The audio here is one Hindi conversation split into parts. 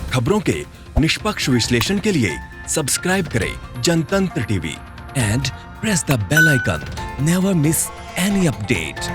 खबरों के निष्पक्ष विश्लेषण के लिए सब्सक्राइब करें Jantantra TV and press the bell icon. Never miss any update.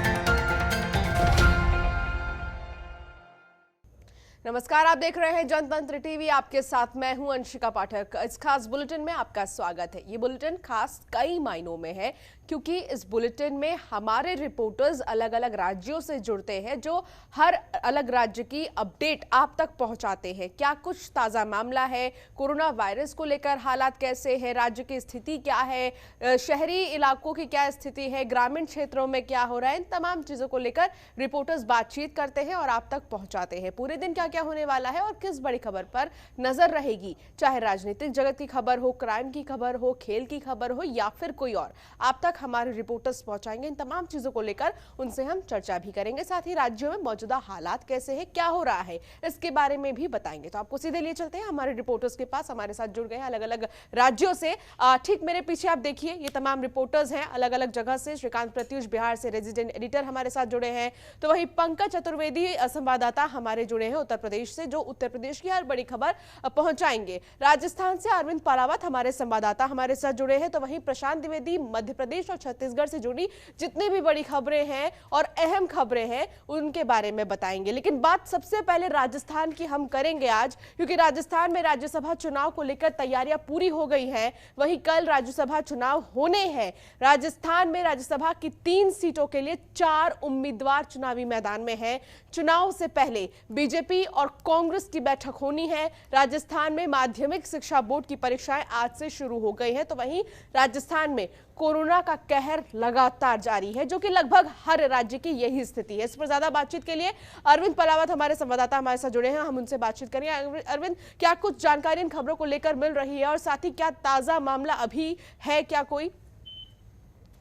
नमस्कार, आप देख रहे हैं जनतंत्र टीवी। आपके साथ मैं हूं अंशिका पाठक। इस खास बुलेटिन में आपका स्वागत है। ये बुलेटिन खास कई मायनों में है क्योंकि इस बुलेटिन में हमारे रिपोर्टर्स अलग अलग राज्यों से जुड़ते हैं जो हर अलग राज्य की अपडेट आप तक पहुंचाते हैं। क्या कुछ ताज़ा मामला है, कोरोना वायरस को लेकर हालात कैसे हैं, राज्य की स्थिति क्या है, शहरी इलाकों की क्या स्थिति है, ग्रामीण क्षेत्रों में क्या हो रहा है, इन तमाम चीज़ों को लेकर रिपोर्टर्स बातचीत करते हैं और आप तक पहुंचाते हैं। पूरे दिन क्या क्या होने वाला है और किस बड़ी खबर पर नजर रहेगी, चाहे राजनीतिक जगत की खबर हो, क्राइम की खबर हो, खेल की खबर हो या फिर कोई और, आप तक हमारे रिपोर्टर्स पहुंचाएंगे। इन तमाम चीजों को लेकर उनसे हम चर्चा भी करेंगे। साथ ही राज्यों में मौजूदा हालात कैसे हैं, क्या हो रहा है, इसके बारे में भी बताएंगे। तो आपको सीधे लिए चलते हैं हमारे रिपोर्टर्स के पास। हमारे साथ जुड़ गए हैं अलग अलग राज्यों से। ठीक मेरे पीछे आप देखिए, ये तमाम रिपोर्टर्स हैं अलग अलग जगह से। श्रीकांत प्रत्युष बिहार से रेजिडेंट एडिटर हमारे साथ जुड़े हैं, तो वही पंकज चतुर्वेदी संवाददाता हमारे जुड़े हैं उत्तर प्रदेश से, जो उत्तर प्रदेश की हर बड़ी खबर पहुंचाएंगे। राजस्थान से अरविंद पालावत हमारे संवाददाता हमारे साथ जुड़े हैं, तो वहीं प्रशांत द्विवेदी मध्य प्रदेश और छत्तीसगढ़ से जुड़ी जितनी भी बड़ी खबरें हैं और अहम खबरें हैं उनके बारे में बताएंगे। लेकिन बात सबसे पहले राजस्थान की हम करेंगे आज, क्योंकि राजस्थान में राज्यसभा चुनाव को लेकर तैयारियां पूरी हो गई हैं। वहीं कल राज्यसभा चुनाव होने हैं। राजस्थान में राज्यसभा की 3 सीटों के लिए 4 उम्मीदवार चुनावी मैदान में हैं। चुनाव से पहले बीजेपी और कांग्रेस की बैठक होनी है। राजस्थान में माध्यमिक शिक्षा बोर्ड की परीक्षाएं आज से शुरू हो गई हैं, तो वहीं राजस्थान में कोरोना का कहर लगातार जारी है, जो कि लगभग हर राज्य की यही स्थिति है। इस पर ज्यादा बातचीत के लिए अरविंद पलावत हमारे संवाददाता हमारे साथ जुड़े हैं, हम उनसे बातचीत करेंगे। अरविंद, क्या कुछ जानकारी इन खबरों को लेकर मिल रही है और साथ ही क्या ताजा मामला अभी है, क्या कोई?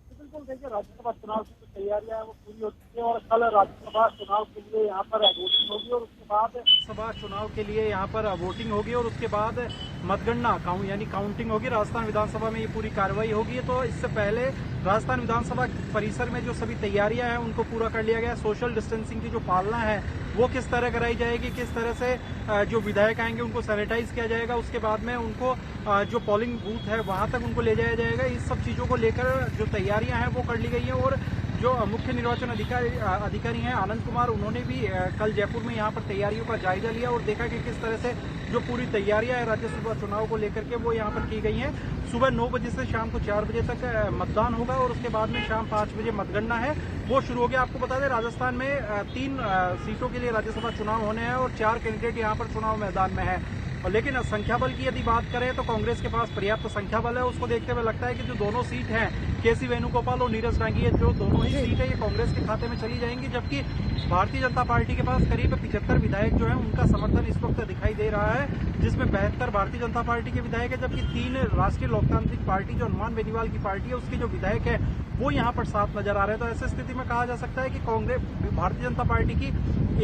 बिल्कुल, देखिए राज्यसभा चुनाव की जो तैयारियां हैं वो पूरी हो चुकी है और कल राज्यसभा चुनाव के लिए यहाँ पर वोटिंग होगी और उसके बाद सभा चुनाव के लिए यहाँ पर वोटिंग होगी और उसके बाद मतगणना यानी काउंटिंग होगी। राजस्थान विधानसभा में ये पूरी कार्रवाई होगी। तो इससे पहले राजस्थान विधानसभा परिसर में जो सभी तैयारियां हैं उनको पूरा कर लिया गया। सोशल डिस्टेंसिंग की जो पालना है वो किस तरह कराई जाएगी, किस तरह से जो विधायक आएंगे उनको सैनिटाइज किया जाएगा, उसके बाद में उनको जो पोलिंग बूथ है वहां तक उनको ले जाया जाएगा। इस सब चीजों को लेकर जो तैयारियां हैं वो कर ली गई है। और जो मुख्य निर्वाचन अधिकारी हैं आनंद कुमार, उन्होंने भी कल जयपुर में यहाँ पर तैयारियों का जायजा लिया और देखा कि किस तरह से जो पूरी तैयारियां हैं राज्यसभा चुनाव को लेकर के वो यहाँ पर की गई हैं। सुबह 9 बजे से शाम को 4 बजे तक मतदान होगा और उसके बाद में शाम 5 बजे मतगणना है वो शुरू हो गया। आपको बता दें राजस्थान में 3 सीटों के लिए राज्यसभा चुनाव होने हैं और 4 कैंडिडेट यहाँ पर चुनाव मैदान में है। और लेकिन संख्या बल की यदि बात करें तो कांग्रेस के पास पर्याप्त संख्या बल है। उसको देखते हुए लगता है कि जो दोनों सीट हैं केसी वेणुगोपाल और नीरज डांगी, जो दोनों ही सीट है ये कांग्रेस के खाते में चली जाएंगी, जबकि भारतीय जनता पार्टी के पास करीब 75 विधायक जो है उनका समर्थन इस वक्त दिखाई दे रहा है, जिसमें 72 भारतीय जनता पार्टी के विधायक है, जबकि 3 राष्ट्रीय लोकतांत्रिक पार्टी जो हनुमान बेनीवाल की पार्टी है उसके जो विधायक है वो यहाँ पर साथ नजर आ रहे हैं। तो ऐसी स्थिति में कहा जा सकता है कि कांग्रेस भारतीय जनता पार्टी की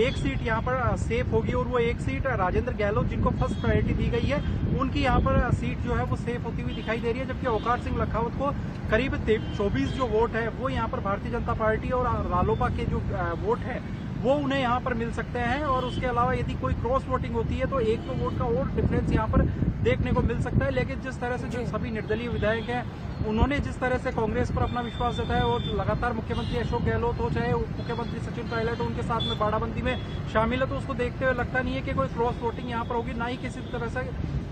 1 सीट यहाँ पर सेफ होगी और वो 1 सीट राजेंद्र गहलोत, जिनको फर्स्ट प्रायोरिटी दी गई है, उनकी यहाँ पर सीट जो है वो सेफ होती हुई दिखाई दे रही है। जबकि औकार सिंह लखावत को करीब 24 जो वोट है वो यहाँ पर भारतीय जनता पार्टी और रालोपा के जो वोट है वो उन्हें यहाँ पर मिल सकते हैं। और उसके अलावा यदि कोई क्रॉस वोटिंग होती है तो 1-2 वोट का और डिफरेंस यहाँ पर देखने को मिल सकता है। लेकिन जिस तरह से जो सभी निर्दलीय विधायक हैं उन्होंने जिस तरह से कांग्रेस पर अपना विश्वास जताया और लगातार मुख्यमंत्री अशोक गहलोत हो चाहे उप मुख्यमंत्री सचिन पायलट उनके साथ में बाड़ाबंदी में शामिल है, तो उसको देखते हुए लगता नहीं है कि कोई क्रॉस वोटिंग यहाँ पर होगी। ना ही किसी तरह से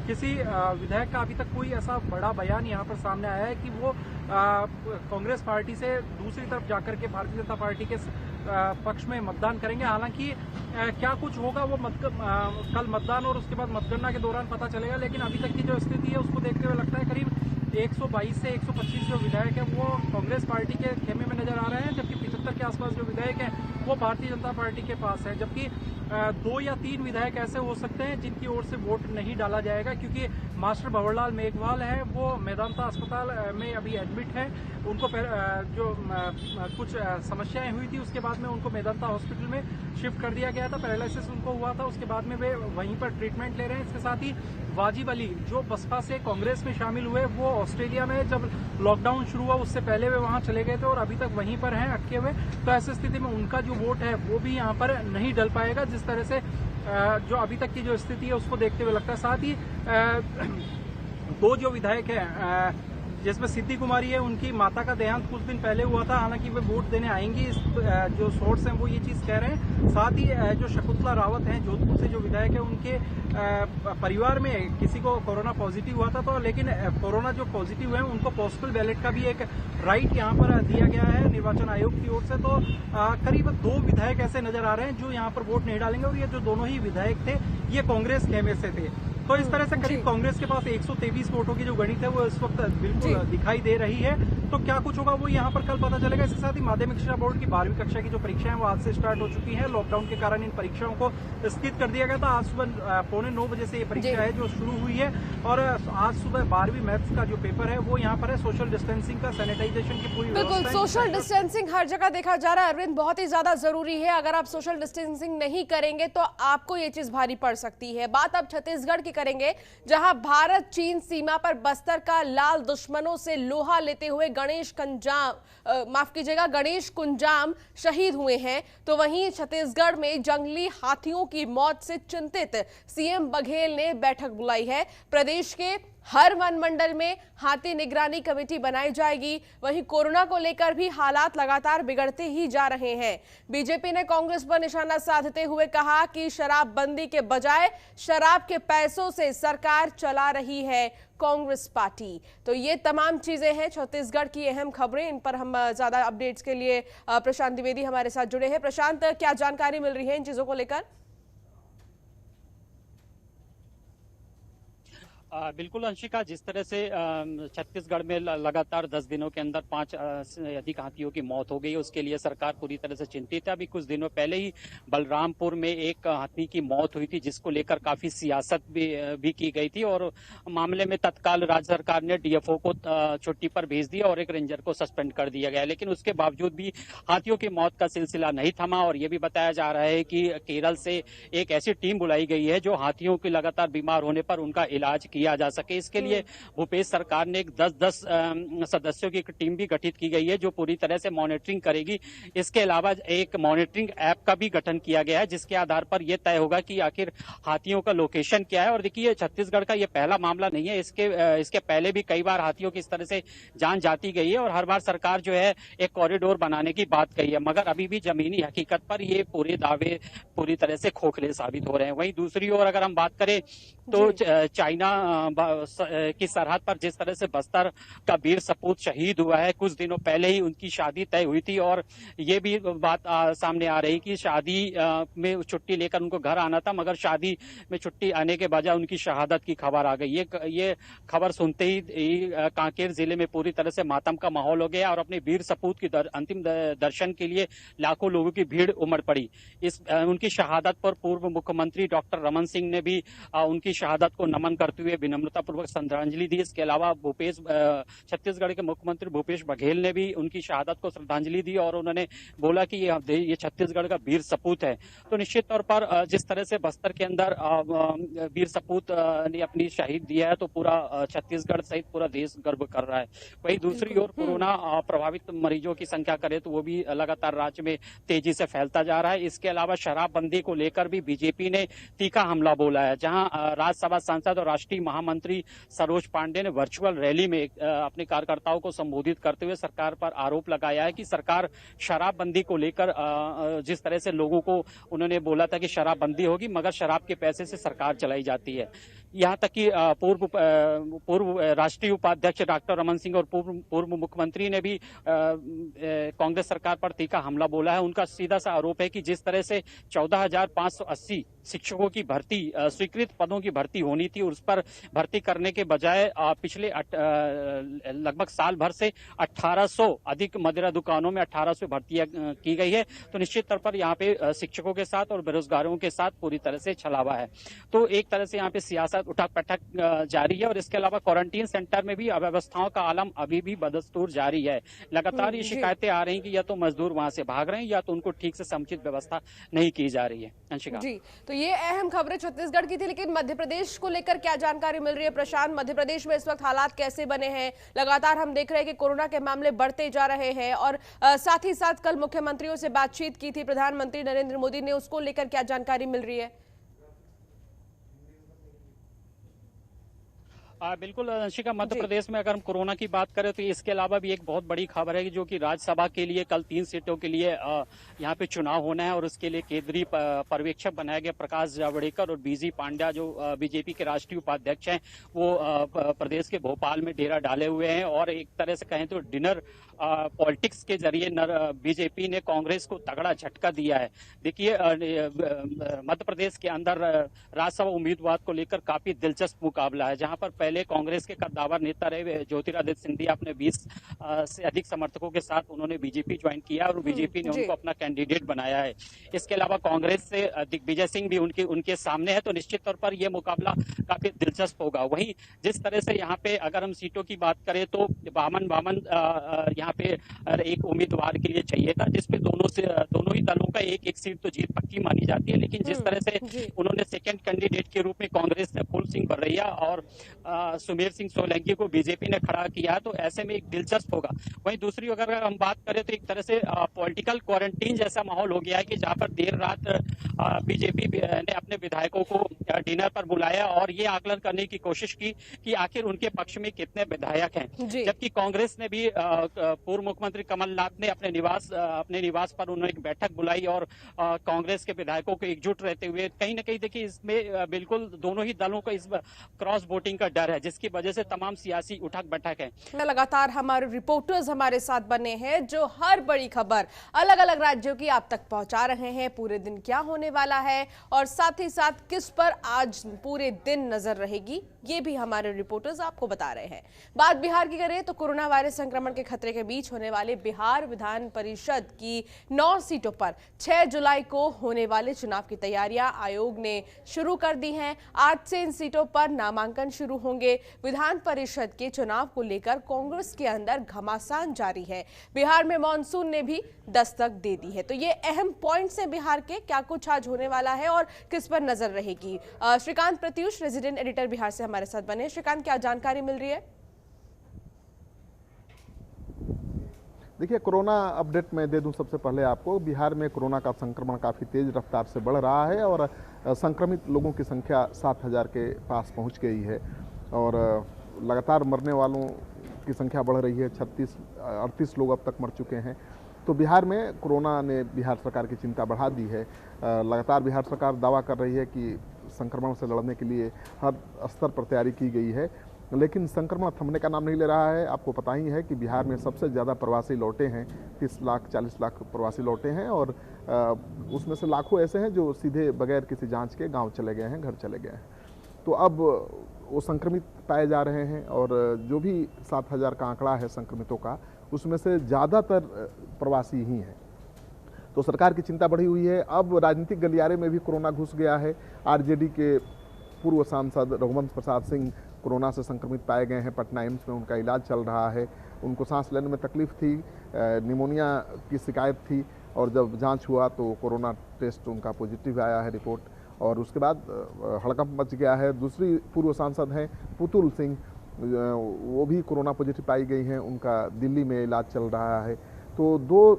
किसी विधायक का अभी तक कोई ऐसा बड़ा बयान यहाँ पर सामने आया है कि वो कांग्रेस पार्टी से दूसरी तरफ जाकर के भारतीय जनता पार्टी के पक्ष में मतदान करेंगे। हालांकि क्या कुछ होगा वो कल मतदान और उसके बाद मतगणना के दौरान पता चलेगा। लेकिन अभी तक की जो स्थिति है उसको देखते हुए लगता है करीब 122 से 125 जो विधायक है वो कांग्रेस पार्टी के खेमे में नजर आ रहे हैं, जबकि 75 के आसपास जो विधायक हैं वो भारतीय जनता पार्टी के पास है। जबकि 2 या 3 विधायक ऐसे हो सकते हैं जिनकी ओर से वोट नहीं डाला जाएगा, क्योंकि मास्टर भंवरलाल मेघवाल है वो मेदांता अस्पताल में अभी एडमिट है। उनको जो कुछ समस्याएं हुई थी उसके बाद में उनको मेदांता हॉस्पिटल में शिफ्ट कर दिया गया था। पैरालिसिस उनको हुआ था, उसके बाद में वे वहीं पर ट्रीटमेंट ले रहे हैं। इसके साथ ही वाजिब अली जो बसपा से कांग्रेस में शामिल हुए वो ऑस्ट्रेलिया में जब लॉकडाउन शुरू हुआ उससे पहले वे वहां चले गए थे और अभी तक वहीं पर हैं अटके हुए। तो ऐसी स्थिति में उनका जो वोट है वो भी यहाँ पर नहीं डल पाएगा। जिस तरह से जो अभी तक की जो स्थिति है उसको देखते हुए लगता है। साथ ही दो जो विधायक हैं जिसमें सिद्धि कुमारी है, उनकी माता का देहांत कुछ दिन पहले हुआ था, हालांकि वे वोट देने आएंगी, जो सोर्स हैं वो ये चीज कह रहे हैं। साथ ही जो शकुंतला रावत हैं जोधपुर से जो विधायक है, उनके परिवार में किसी को कोरोना पॉजिटिव हुआ था, तो लेकिन कोरोना जो पॉजिटिव है उनको पोस्टल बैलेट का भी एक राइट यहाँ पर दिया गया है निर्वाचन आयोग की ओर से। तो करीब 2 विधायक ऐसे नजर आ रहे हैं जो यहाँ पर वोट नहीं डालेंगे, और ये जो दोनों ही विधायक थे ये कांग्रेस के में से थे। तो इस तरह से करीब कांग्रेस के पास 123 वोटों की जो गणित है वो इस वक्त बिल्कुल दिखाई दे रही है। तो क्या कुछ होगा वो यहाँ पर कल पता चलेगा। इसके साथ ही माध्यमिक शिक्षा बोर्ड की 12वीं कक्षा की जो परीक्षाएं वो आज से स्टार्ट हो चुकी है। लॉकडाउन के कारण इन परीक्षाओं को स्थगित कर दिया गया था। आज सुबह 8:45 बजे से ये परीक्षा है जो शुरू हुई है, और आज सुबह 12वीं मैथ्स का जो पेपर है वो यहाँ पर है। सोशल डिस्टेंसिंग का, सैनिटाइजेशन की पूरी बिल्कुल, सोशल डिस्टेंसिंग हर जगह देखा जा रहा है अरविंद, बहुत ही ज्यादा जरूरी है। अगर आप सोशल डिस्टेंसिंग नहीं करेंगे तो आपको ये चीज भारी पड़ सकती है। बात अब छत्तीसगढ़ की करेंगे, जहां भारत चीन सीमा पर बस्तर का लाल दुश्मनों से लोहा लेते हुए गणेश कुंजाम शहीद हुए हैं। तो वहीं छत्तीसगढ़ में जंगली हाथियों की मौत से चिंतित सीएम बघेल ने बैठक बुलाई है। प्रदेश के हर वन मंडल में हाथी निगरानी कमेटी बनाई जाएगी। वहीं कोरोना को लेकर भी हालात लगातार बिगड़ते ही जा रहे हैं। बीजेपी ने कांग्रेस पर निशाना साधते हुए कहा कि शराबबंदी के बजाय शराब के पैसों से सरकार चला रही है कांग्रेस पार्टी। तो ये तमाम चीजें हैं छत्तीसगढ़ की अहम खबरें। इन पर हम ज्यादा अपडेट्स के लिए प्रशांत द्विवेदी हमारे साथ जुड़े हैं। प्रशांत, क्या जानकारी मिल रही है इन चीजों को लेकर? बिल्कुल अंशिका, जिस तरह से छत्तीसगढ़ में लगातार 10 दिनों के अंदर 5 से अधिक हाथियों की मौत हो गई है, उसके लिए सरकार पूरी तरह से चिंतित है। अभी कुछ दिनों पहले ही बलरामपुर में एक हाथी की मौत हुई थी, जिसको लेकर काफी सियासत भी की गई थी, और मामले में तत्काल राज्य सरकार ने डीएफओ को छुट्टी पर भेज दिया और एक रेंजर को सस्पेंड कर दिया गया। लेकिन उसके बावजूद भी हाथियों की मौत का सिलसिला नहीं थमा, और यह भी बताया जा रहा है कि केरल से एक ऐसी टीम बुलाई गई है जो हाथियों के लगातार बीमार होने पर उनका इलाज किया जा सके। इसके लिए भूपेश सरकार ने एक 10-10 सदस्यों की एक टीम भी गठित की गई है जो पूरी तरह से मॉनिटरिंग करेगी। इसके अलावा एक मॉनिटरिंग ऐप का भी गठन किया गया है, जिसके आधार पर यह तय होगा कि आखिर हाथियों का लोकेशन क्या है। और देखिए, छत्तीसगढ़ का यह पहला मामला नहीं है, इसके पहले भी कई बार हाथियों की इस तरह से जान जाती गई है, और हर बार सरकार जो है एक कॉरिडोर बनाने की बात कही है, मगर अभी भी जमीनी हकीकत पर ये पूरे दावे पूरी तरह से खोखले साबित हो रहे हैं। वहीं दूसरी ओर अगर हम बात करें तो चाइना की सरहद पर जिस तरह से बस्तर का वीर सपूत शहीद हुआ है, कुछ दिनों पहले ही उनकी शादी तय हुई थी, और ये भी बात सामने आ रही कि शादी में छुट्टी लेकर उनको घर आना था, मगर शादी में छुट्टी आने के बजाय उनकी शहादत की खबर आ गई। ये खबर सुनते ही कांकेर जिले में पूरी तरह से मातम का माहौल हो गया, और अपने वीर सपूत की अंतिम दर्शन के लिए लाखों लोगों की भीड़ उमड़ पड़ी। उनकी शहादत पर पूर्व मुख्यमंत्री डॉक्टर रमन सिंह ने भी उनकी शहादत को नमन करते हुए विनम्रतापूर्वक श्रद्धांजलि दी। इसके अलावा छत्तीसगढ़ के मुख्यमंत्री भूपेश बघेल ने भी उनकी शहादत को श्रद्धांजलि दी, और उन्होंने बोला कि ये छत्तीसगढ़ का वीर सपूत है। तो निश्चित तौर पर जिस तरह से बस्तर के अंदर वीर सपूत ने अपनी शहीद दिया है, तो पूरा छत्तीसगढ़ सहित पूरा देश गर्व कर रहा है। वहीं दूसरी ओर कोरोना प्रभावित मरीजों की संख्या करें तो वो भी लगातार राज्य में तेजी से फैलता जा रहा है। इसके अलावा शराबबंदी को लेकर भी बीजेपी ने तीखा हमला बोला है, जहां राज्यसभा सांसद और राष्ट्रीय महामंत्री सरोज पांडे ने वर्चुअल रैली में अपने कार्यकर्ताओं को संबोधित करते हुए सरकार पर आरोप लगाया है कि सरकार शराबबंदी को लेकर जिस तरह से लोगों को उन्होंने बोला था कि शराबबंदी होगी, मगर शराब के पैसे से सरकार चलाई जाती है। यहाँ तक कि पूर्व राष्ट्रीय उपाध्यक्ष डॉक्टर रमन सिंह और पूर्व मुख्यमंत्री ने भी कांग्रेस सरकार पर तीखा हमला बोला है। उनका सीधा सा आरोप है कि जिस तरह से 14,580 शिक्षकों की भर्ती, स्वीकृत पदों की भर्ती होनी थी, उस पर भर्ती करने के बजाय पिछले लगभग साल भर से 1800 अधिक मदिरा दुकानों में 1800 भर्तियां की गई है। तो निश्चित तौर पर यहाँ पे शिक्षकों के साथ और बेरोजगारों के साथ पूरी तरह से छलावा है। तो एक तरह से यहाँ पे सियासत उठक पटक जारी है, और इसके अलावा क्वारंटीन सेंटर में भी अव्यवस्थाओं का आलम अभी भी बदस्तूर जारी है। लगातार ये शिकायतें आ रही हैं कि या तो मजदूर वहां से भाग रहे हैं या तो उनको ठीक से समुचित व्यवस्था नहीं की जा रही है। अंशिका जी, तो ये अहम खबरें छत्तीसगढ़ की थी, लेकिन मध्य प्रदेश को लेकर क्या जानकारी मिल रही है प्रशांत? मध्य प्रदेश में इस वक्त हालात कैसे बने हैं? लगातार हम देख रहे हैं कि कोरोना के मामले बढ़ते जा रहे हैं, और साथ ही साथ कल मुख्यमंत्रियों से बातचीत की थी प्रधानमंत्री नरेंद्र मोदी ने, उसको लेकर क्या जानकारी मिल रही है? बिल्कुल अंशिका, मध्य प्रदेश में अगर हम कोरोना की बात करें तो इसके अलावा भी एक बहुत बड़ी खबर है कि जो कि राज्यसभा के लिए कल 3 सीटों के लिए यहाँ पे चुनाव होना है और उसके लिए केंद्रीय पर्यवेक्षक बनाया गया प्रकाश जावड़ेकर और बीजी पांड्या जो बीजेपी के राष्ट्रीय उपाध्यक्ष हैं वो प्रदेश के भोपाल में डेरा डाले हुए हैं और एक तरह से कहें तो डिनर पॉलिटिक्स के जरिए बीजेपी ने कांग्रेस को तगड़ा झटका दिया है। देखिए मध्य प्रदेश के अंदर राज्यसभा उम्मीदवार को लेकर काफी दिलचस्प मुकाबला है, जहां पर पहले कांग्रेस के कद्दावर नेता रहे ज्योतिरादित्य सिंधिया अपने 20 से अधिक समर्थकों के साथ उन्होंने बीजेपी ज्वाइन किया और बीजेपी ने उनको अपना कैंडिडेट बनाया है। इसके अलावा कांग्रेस से दिग्विजय सिंह भी उनके सामने है, तो निश्चित तौर पर यह मुकाबला काफी दिलचस्प होगा। वहीं जिस तरह से यहाँ पे अगर हम सीटों की बात करें तो बामन यहाँ पे एक उम्मीदवार के लिए चाहिए था, जिसपे दोनों ही दलों का एक सीट तो जीत पक्की मानी जाती है, लेकिन जिस तरह से उन्होंने सेकंड कैंडिडेट के रूप में कांग्रेस ने फूल सिंह बरैया और सुमेर सिंह सोलंकी को बीजेपी ने खड़ा किया है, तो ऐसे में एक दिलचस्प होगा। वहीं दूसरी अगर हम बात करें तो एक तरह से पॉलिटिकल क्वारंटीन जैसा माहौल हो गया है कि जहां पर देर रात बीजेपी ने अपने विधायकों को डिनर पर बुलाया और ये आकलन करने की कोशिश की कि आखिर उनके पक्ष में कितने विधायक हैं, जबकि कांग्रेस ने भी पूर्व मुख्यमंत्री कमलनाथ ने अपने निवास पर उन्होंने एक बैठक बुलाई और कांग्रेस के विधायकों को एकजुट रहते हुए कहीं ना कहीं देखिए इसमें बिल्कुल दोनों ही दलों को इस क्रॉस वोटिंग का डर है, जिसकी वजह से तमाम सियासी उठक बैठक है। लगातार हमारे रिपोर्टर्स हमारे साथ बने हैं जो हर बड़ी खबर अलग अलग राज्यों की आप तक पहुंचा रहे हैं, पूरे दिन क्या होने वाला है और साथ ही साथ किस पर आज पूरे दिन नजर रहेगी ये भी हमारे रिपोर्टर्स आपको बता रहे हैं। बात बिहार की करें तो कोरोना वायरस संक्रमण के खतरे के बीच होने वाले बिहार विधान परिषद की 9 सीटों पर 6 जुलाई को होने वाले चुनाव की तैयारियां आयोग ने शुरू कर दी हैं। आज से इन सीटों पर नामांकन शुरू होंगे। विधान परिषद के चुनाव को लेकर कांग्रेस के अंदर घमासान जारी है। बिहार में मॉनसून ने भी दस्तक दे दी है। तो ये अहम पॉइंट्स हैं बिहार के, क्या कुछ आज होने वाला है और किस पर नजर रहेगी। श्रीकांत प्रत्युष रेजिडेंट एडिटर बिहार से हमारे साथ बने। श्रीकांत, क्या जानकारी मिल रही है? देखिए, कोरोना अपडेट मैं दे दूं सबसे पहले आपको। बिहार में कोरोना का संक्रमण काफ़ी तेज़ रफ्तार से बढ़ रहा है और संक्रमित लोगों की संख्या 7,000 के पास पहुंच गई है और लगातार मरने वालों की संख्या बढ़ रही है। 38 लोग अब तक मर चुके हैं। तो बिहार में कोरोना ने बिहार सरकार की चिंता बढ़ा दी है। लगातार बिहार सरकार दावा कर रही है कि संक्रमण से लड़ने के लिए हर स्तर पर तैयारी की गई है, लेकिन संक्रमण थमने का नाम नहीं ले रहा है। आपको पता ही है कि बिहार में सबसे ज़्यादा प्रवासी लौटे हैं, 30 लाख 40 लाख प्रवासी लौटे हैं और उसमें से लाखों ऐसे हैं जो सीधे बगैर किसी जांच के गांव चले गए हैं, घर चले गए हैं। तो अब वो संक्रमित पाए जा रहे हैं और जो भी 7,000 का आंकड़ा है संक्रमितों का, उसमें से ज़्यादातर प्रवासी ही हैं। तो सरकार की चिंता बढ़ी हुई है। अब राजनीतिक गलियारे में भी कोरोना घुस गया है। आरजेडी के पूर्व सांसद रघुवंश प्रसाद सिंह कोरोना से संक्रमित पाए गए हैं। पटना एम्स में उनका इलाज चल रहा है। उनको सांस लेने में तकलीफ थी, निमोनिया की शिकायत थी और जब जांच हुआ तो कोरोना टेस्ट उनका पॉजिटिव आया है रिपोर्ट, और उसके बाद हड़कंप मच गया है। दूसरी पूर्व सांसद हैं पुतुल सिंह, वो भी कोरोना पॉजिटिव पाई गई हैं, उनका दिल्ली में इलाज चल रहा है। तो 2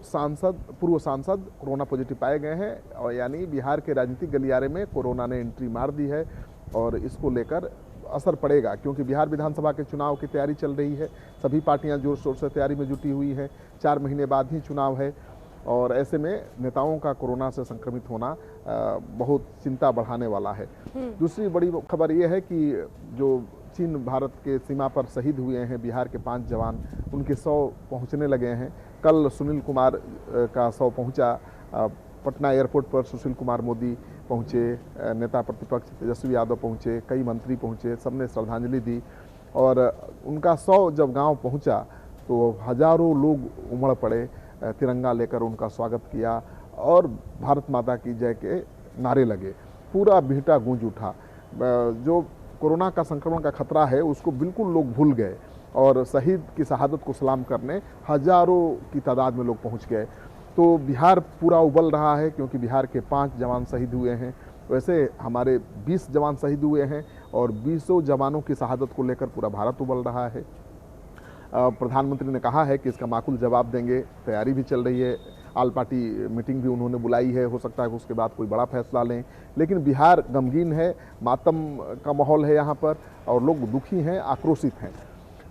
पूर्व सांसद कोरोना पॉजिटिव पाए गए हैं और यानी बिहार के राजनीतिक गलियारे में कोरोना ने एंट्री मार दी है और इसको लेकर असर पड़ेगा, क्योंकि बिहार विधानसभा के चुनाव की तैयारी चल रही है। सभी पार्टियां जोर शोर से तैयारी में जुटी हुई हैं। 4 महीने बाद ही चुनाव है और ऐसे में नेताओं का कोरोना से संक्रमित होना बहुत चिंता बढ़ाने वाला है। दूसरी बड़ी खबर ये है कि जो चीन भारत के सीमा पर शहीद हुए हैं बिहार के 5 जवान, उनके 100 पहुंचने लगे हैं। कल सुनील कुमार का 100 पहुंचा। पटना एयरपोर्ट पर सुशील कुमार मोदी पहुंचे, नेता प्रतिपक्ष तेजस्वी यादव पहुंचे, कई मंत्री पहुंचे, सबने श्रद्धांजलि दी और उनका 100 जब गांव पहुंचा तो हजारों लोग उमड़ पड़े, तिरंगा लेकर उनका स्वागत किया और भारत माता की जय के नारे लगे। पूरा बिहटा गूंज उठा। जो कोरोना का संक्रमण का खतरा है उसको बिल्कुल लोग भूल गए और शहीद की शहादत को सलाम करने हजारों की तादाद में लोग पहुंच गए। तो बिहार पूरा उबल रहा है क्योंकि बिहार के 5 जवान शहीद हुए हैं। वैसे हमारे 20 जवान शहीद हुए हैं और 20 जवानों की शहादत को लेकर पूरा भारत उबल रहा है। प्रधानमंत्री ने कहा है कि इसका माकूल जवाब देंगे, तैयारी भी चल रही है। ऑल पार्टी मीटिंग भी उन्होंने बुलाई है, हो सकता है कि उसके बाद कोई बड़ा फैसला लें। लेकिन बिहार गमगीन है, मातम का माहौल है यहाँ पर और लोग दुखी हैं, आक्रोशित हैं।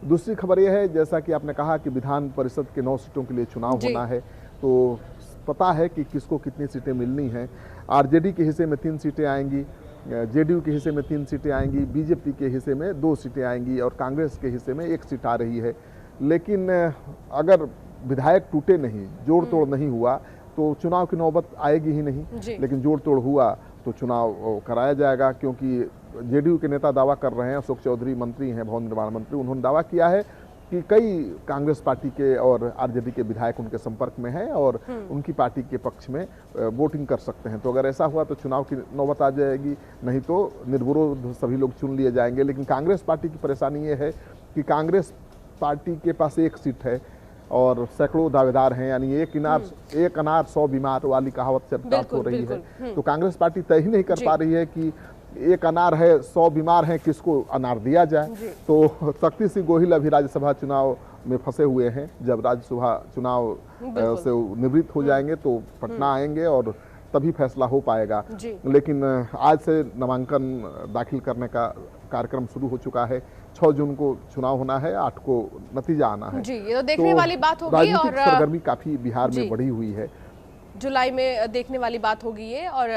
दूसरी खबर यह है, जैसा कि आपने कहा कि विधान परिषद के 9 सीटों के लिए चुनाव होना है, तो पता है कि किसको कितनी सीटें मिलनी हैं। आरजेडी के हिस्से में 3 सीटें आएंगी, जेडीयू के हिस्से में 3 सीटें आएंगी, बीजेपी के हिस्से में 2 सीटें आएंगी और कांग्रेस के हिस्से में 1 सीट आ रही है। लेकिन अगर विधायक टूटे नहीं, जोड़ तोड़ नहीं हुआ तो चुनाव की नौबत आएगी ही नहीं। लेकिन जोड़ तोड़ हुआ तो चुनाव कराया जाएगा, क्योंकि जेडीयू के नेता दावा कर रहे हैं, अशोक चौधरी मंत्री हैं, भवन निर्माण मंत्री, उन्होंने दावा किया है कि कई कांग्रेस पार्टी के और आरजेडी के विधायक उनके संपर्क में हैं और उनकी पार्टी के पक्ष में वोटिंग कर सकते हैं। तो अगर ऐसा हुआ तो चुनाव की नौबत आ जाएगी, नहीं तो निर्विरोध सभी लोग चुन लिए जाएंगे। लेकिन कांग्रेस पार्टी की परेशानी ये है कि कांग्रेस पार्टी के पास 1 सीट है और सैकड़ों दावेदार हैं, यानी एक अनार 100 बीमार वाली कहावत चर्चा हो रही है। तो कांग्रेस पार्टी तय ही नहीं कर पा रही है कि 1 अनार है, 100 बीमार हैं, किसको अनार दिया जाए। तो शक्ति सिंह गोहिल अभी राज्यसभा चुनाव में फंसे हुए हैं। जब राज्यसभा चुनाव से निवृत्त हो जाएंगे तो पटना आएंगे और तभी फैसला हो पाएगा। लेकिन आज से नामांकन दाखिल करने का कार्यक्रम शुरू हो चुका है। 6 जून को चुनाव होना है, 8 को नतीजा आना है। जी, ये तो देखने वाली बात होगी। राजनीतिक सरगर्मी काफी बिहार में बढ़ी हुई है, जुलाई में देखने वाली बात होगी ये। और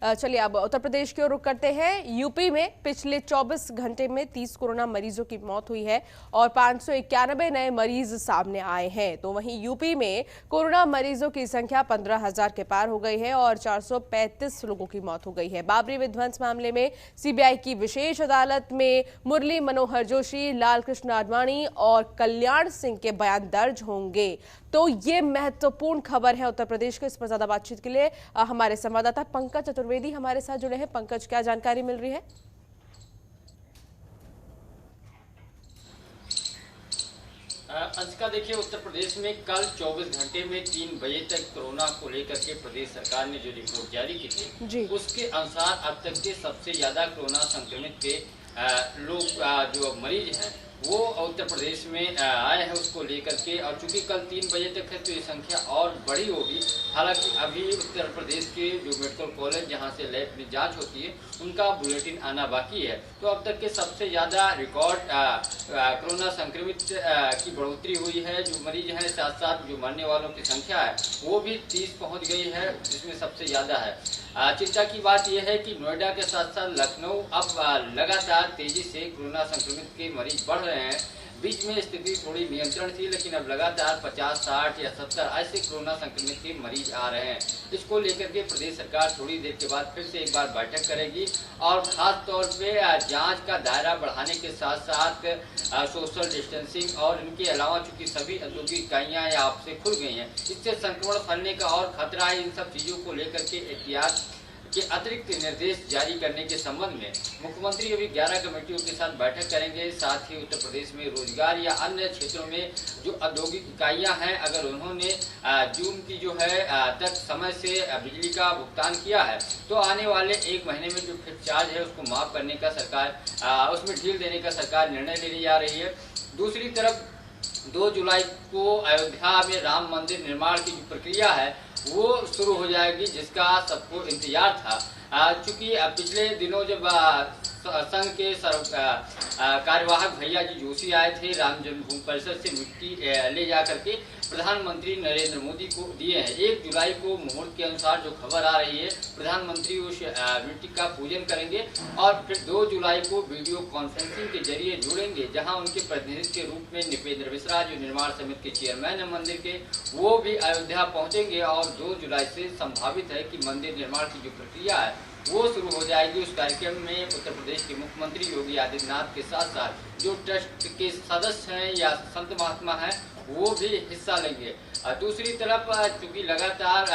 चलिए अब उत्तर प्रदेश की ओर रुख करते हैं। यूपी में पिछले 24 घंटे में 30 कोरोना मरीजों की मौत हुई है और 591 नए मरीज सामने आए हैं। तो वहीं यूपी में कोरोना मरीजों की संख्या 15,000 के पार हो गई है और 435 लोगों की मौत हो गई है। बाबरी विध्वंस मामले में सीबीआई की विशेष अदालत में मुरली मनोहर जोशी, लाल कृष्ण आडवाणी और कल्याण सिंह के बयान दर्ज होंगे। तो ये महत्वपूर्ण खबर है उत्तर प्रदेश के। इस पर ज्यादा बातचीत के लिए हमारे संवाददाता पंकज चतुर्वेदी हमारे साथ जुड़े हैं। पंकज, क्या जानकारी मिल रही है? अंशिका, देखिए, उत्तर प्रदेश में कल 24 घंटे में 3 बजे तक कोरोना को लेकर के प्रदेश सरकार ने जो रिपोर्ट जारी की थी, उसके अनुसार अब तक के सबसे ज्यादा कोरोना संक्रमित के लोग जो मरीज हैं वो उत्तर प्रदेश में आए हैं, उसको लेकर के। और चूंकि कल 3 बजे तक है तो ये संख्या और बड़ी होगी। हालांकि अभी उत्तर प्रदेश के जो मेडिकल कॉलेज जहां से लैब में जांच होती है उनका बुलेटिन आना बाकी है। तो अब तक के सबसे ज़्यादा रिकॉर्ड कोरोना संक्रमित की बढ़ोतरी हुई है। जो मरीज हैं, साथ साथ जो मरने वालों की संख्या है वो भी 30 पहुँच गई है, जिसमें सबसे ज़्यादा है। चिंता की बात यह है कि नोएडा के साथ साथ लखनऊ अब लगातार तेजी से कोरोना संक्रमित के मरीज बढ़ रहे हैं। बीच में स्थिति थोड़ी नियंत्रण थी, लेकिन अब लगातार 50, 60 या 70 ऐसे कोरोना संक्रमित के मरीज आ रहे हैं। इसको लेकर के प्रदेश सरकार थोड़ी देर के बाद फिर से एक बार बैठक करेगी और खास तौर पे जांच का दायरा बढ़ाने के साथ साथ सोशल डिस्टेंसिंग और इनके अलावा चूंकि सभी औद्योगिक इकाइयाँ या आपसे खुल गई हैं, इससे संक्रमण फैलने का और खतरा है। इन सब चीज़ों को लेकर के एहतियात के अतिरिक्त निर्देश जारी करने के संबंध में मुख्यमंत्री अभी 11 कमेटियों के साथ बैठक करेंगे। साथ ही उत्तर प्रदेश में रोजगार या अन्य क्षेत्रों में जो औद्योगिक इकाइयां हैं, अगर उन्होंने जून की जो है तक समय से बिजली का भुगतान किया है तो आने वाले 1 महीने में जो फिक्स चार्ज है उसको माफ करने का सरकार उसमें ढील देने का सरकार निर्णय लेने जा रही है। दूसरी तरफ 2 जुलाई को अयोध्या में राम मंदिर निर्माण की जो प्रक्रिया है वो शुरू हो जाएगी, जिसका सबको इंतजार था। चूंकि पिछले दिनों जब संघ के कार्यवाहक भैया जी जोशी आए थे, राम जन्मभूमि परिसर से मिट्टी ले जा करके प्रधानमंत्री नरेंद्र मोदी को दिए हैं। 1 जुलाई को मुहूर्त के अनुसार जो खबर आ रही है, प्रधानमंत्री उस मिट्टी का पूजन करेंगे और फिर 2 जुलाई को वीडियो कॉन्फ्रेंसिंग के जरिए जुड़ेंगे, जहां उनके प्रतिनिधि के रूप में निपेंद्र मिश्रा जो निर्माण समिति के चेयरमैन है मंदिर के, वो भी अयोध्या पहुंचेंगे और 2 जुलाई से संभावित है कि मंदिर निर्माण की जो प्रक्रिया है वो शुरू हो जाएगी। उस कार्यक्रम में उत्तर प्रदेश के मुख्यमंत्री योगी आदित्यनाथ के साथ साथ जो ट्रस्ट के सदस्य हैं या संत महात्मा हैं वो भी हिस्सा लेंगे। दूसरी तरफ चूंकि लगातार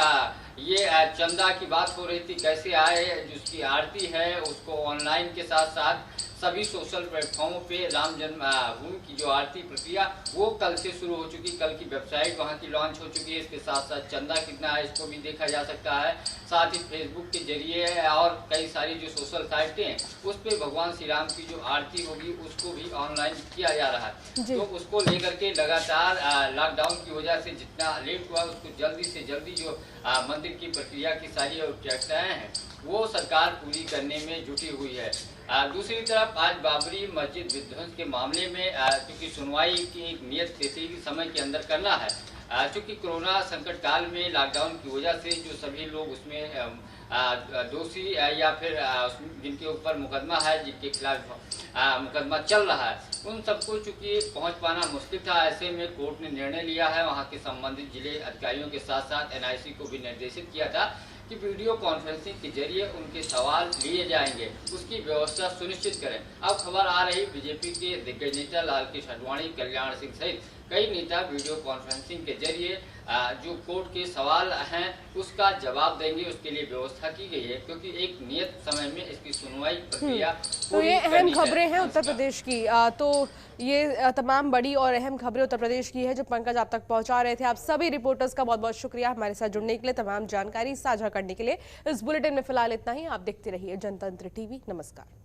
ये चंदा की बात हो रही थी, कैसे आए, जिसकी आरती है उसको ऑनलाइन के साथ साथ सभी सोशल प्लेटफॉर्मों पे राम जन्मभूमि की जो आरती प्रक्रिया वो कल से शुरू हो चुकी। कल की वेबसाइट वहाँ की लॉन्च हो चुकी है। इसके साथ साथ चंदा कितना है इसको भी देखा जा सकता है। साथ ही फेसबुक के जरिए और कई सारी जो सोशल साइटें हैं उस पर भगवान श्री राम की जो आरती होगी उसको भी ऑनलाइन किया जा रहा है। तो उसको लेकर के लगातार लॉकडाउन की वजह से जितना लेट हुआ उसको जल्दी से जल्दी जो मंदिर की प्रक्रिया की सारी औपचारिकताएं हैं वो सरकार पूरी करने में जुटी हुई है। दूसरी तरफ आज बाबरी मस्जिद विध्वंस के मामले में चूंकि सुनवाई की एक नियत तिथि समय के अंदर करना है, चूंकि कोरोना संकट काल में लॉकडाउन की वजह से जो सभी लोग उसमें दोषी या फिर जिनके ऊपर मुकदमा है, जिनके खिलाफ मुकदमा चल रहा है, उन सबको चूंकि पहुंच पाना मुश्किल था। ऐसे में कोर्ट ने निर्णय लिया है, वहां के संबंधित जिले अधिकारियों के साथ साथ NIC को भी निर्देशित किया था कि वीडियो कॉन्फ्रेंसिंग के जरिए उनके सवाल लिए जाएंगे, उसकी व्यवस्था सुनिश्चित करें। अब खबर आ रही बीजेपी के दिग्गज नेता लालकृष्ण आडवाणी, कल्याण सिंह सहित कई नेता वीडियो कॉन्फ्रेंसिंग के जरिए जो कोर्ट के सवाल हैं उसका जवाब देंगे, उसके लिए व्यवस्था की गई है, क्योंकि एक नियत समय में इसकी सुनवाई प्रक्रिया तो ये अहम खबरें हैं उत्तर प्रदेश की। तो ये तमाम बड़ी और अहम खबरें उत्तर प्रदेश की है जो पंकज आप तक पहुंचा रहे थे। आप सभी रिपोर्टर्स का बहुत बहुत शुक्रिया हमारे साथ जुड़ने के लिए, तमाम जानकारी साझा करने के लिए। इस बुलेटिन में फिलहाल इतना ही। आप देखते रहिए जनतंत्र टीवी। नमस्कार।